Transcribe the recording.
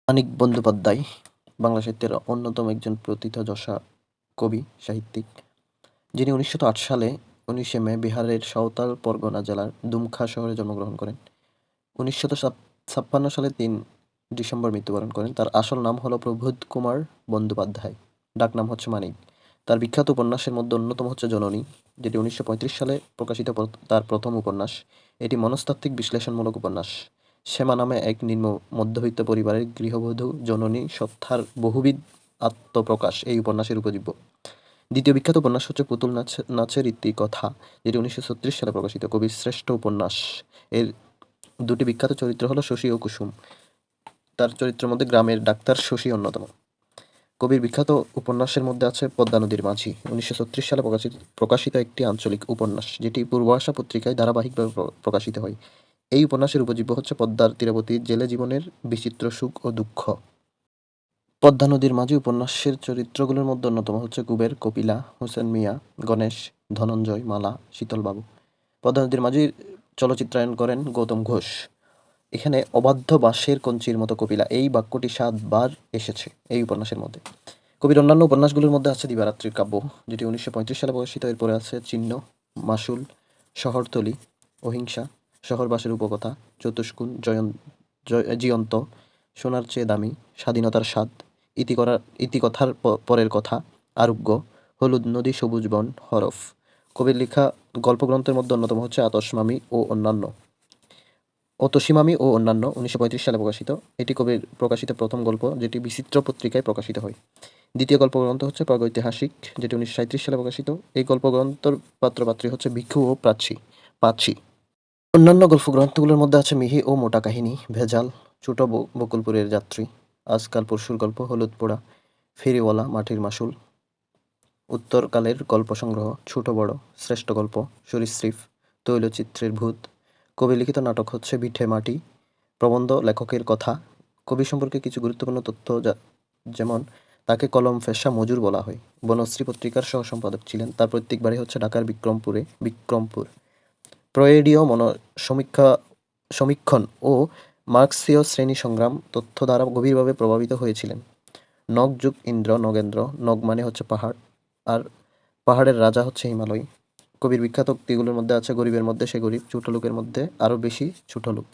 মানিক বন্দ্যোপাধ্যায় বাংলা সাহিত্যের অন্যতম একজন প্রথিতযশা কবি, সাহিত্যিক, যিনি ১৯০৮ সালে ১৯শে মে বিহারের সাঁওতাল পরগনা জেলার দুমকা শহরে জন্মগ্রহণ করেন। ১৯৫৬ সালে ৩ ডিসেম্বর মৃত্যুবরণ করেন। তার আসল নাম হল প্রবোধ কুমার বন্দ্যোপাধ্যায়, ডাকনাম হচ্ছে মানিক। তার বিখ্যাত উপন্যাসের মধ্যে অন্যতম হচ্ছে 'জননী', যেটি ১৯৩৫ সালে প্রকাশিত তার প্রথম উপন্যাস। এটি মনস্তাত্ত্বিক বিশ্লেষণমূলক উপন্যাস। শ্যামা নামে এক নিম্ন মধ্যবিত্ত পরিবারের গৃহবধূ জননী সত্তার বহুবিধ আত্মপ্রকাশ এই উপন্যাসের উপজীব্য। দ্বিতীয় বিখ্যাত উপন্যাস হচ্ছে 'পুতুল নাচের ইতিকথা', যেটি ১৯৩৬ সালে প্রকাশিত কবির শ্রেষ্ঠ উপন্যাস। এর দুটি বিখ্যাত চরিত্র হলো শশী ও কুসুম। তার চরিত্রের মধ্যে গ্রামের ডাক্তার শশী অন্যতম। কবির বিখ্যাত উপন্যাসের মধ্যে আছে 'পদ্মা নদীর মাঝি', ১৯৩৬ সালে প্রকাশিত একটি আঞ্চলিক উপন্যাস, যেটি পূর্বাশা পত্রিকায় ধারাবাহিকভাবে প্রকাশিত হয়। এই উপন্যাসের উপজীব্য হচ্ছে পদ্মার তীরবর্তী জেলে জীবনের বিচিত্র সুখ ও দুঃখ। 'পদ্মা নদীর মাঝি' উপন্যাসের চরিত্রগুলোর মধ্যে অন্যতম হচ্ছে কুবের, কপিলা, হোসেন মিয়া, গণেশ, ধনঞ্জয়, মালা, শীতলবাবু। 'পদ্মা নদীর মাঝি'র চলচ্চিত্রায়ন করেন গৌতম ঘোষ। এখানে অবাধ্য বাঁশের কঞ্চির মতো কপিলা এই বাক্যটি ৭ বার এসেছে এই উপন্যাসের মধ্যে। কবির অন্যান্য উপন্যাসগুলোর মধ্যে আছে 'দিবারাত্রির কাব্য', যেটি ১৯৩৫ সালে প্রকাশিত। এরপরে আছে 'চিহ্ন', 'মাসুল', 'শহরতলী', 'অহিংসা', 'শহরবাসের উপকথা', 'চতুষ্কোণ', জীয়ন্ত', 'সোনার চেয়ে দামি', 'স্বাধীনতার স্বাদ', ইতিকথার পরের কথা', 'আরোগ্য', 'হলুদ নদী সবুজ বন', 'হরফ'। কবির লেখা গল্পগ্রন্থের মধ্যে অন্যতম হচ্ছে 'আতশমামি ও অন্যান্য'। 'অতসীমামি ও অন্যান্য' ১৯৩৫ সালে প্রকাশিত। এটি কবির প্রকাশিত প্রথম গল্প, যেটি বিচিত্র পত্রিকায় প্রকাশিত হয়। দ্বিতীয় গল্পগ্রন্থ হচ্ছে 'প্রাগৈতিহাসিক', যেটি ১৯৩৭ সালে প্রকাশিত। এই গল্পগ্রন্থের পাত্র-পাত্রী হচ্ছে ভিক্ষু ও পাছি। অন্যান্য গল্পগ্রন্থগুলোর মধ্যে আছে 'মিহি ও মোটা কাহিনী', 'ভেজাল', 'ছোট বকুলপুরের যাত্রী', 'আজকাল পরশুর গল্প', 'হলুদ পোড়া', 'ফেরিওয়ালা', 'মাটির মাশুল', 'উত্তরকালের গল্প সংগ্রহ', 'ছোট বড়', 'শ্রেষ্ঠ গল্প', 'সরীসৃপ', 'তৈলচিত্রের ভূত'। কবির লিখিত নাটক হচ্ছে 'ভিটে মাটি', প্রবন্ধ, লেখকের কথা। কবি সম্পর্কে কিছু গুরুত্বপূর্ণ তথ্য যেমন তাকে কলম ফেশা মজুর বলা হয়। বনশ্রী পত্রিকার সহ-সম্পাদক ছিলেন। তার পৈতৃক বাড়ি হচ্ছে ঢাকার বিক্রমপুর। ফ্রয়েডীয় সমীক্ষণ ও মার্ক্সীয় শ্রেণী সংগ্রাম তথ্য দ্বারা গভীরভাবে প্রভাবিত হয়েছিলেন। নগ যুগ ইন্দ্র, নগেন্দ্র, নগ মানে হচ্ছে পাহাড়, আর পাহাড়ের রাজা হচ্ছে হিমালয়। কবির বিখ্যাত উক্তিগুলোর মধ্যে আছে 'গরিবের মধ্যে সে গরিব, ছোট লোকের মধ্যে আরো বেশি ছোট লোক'।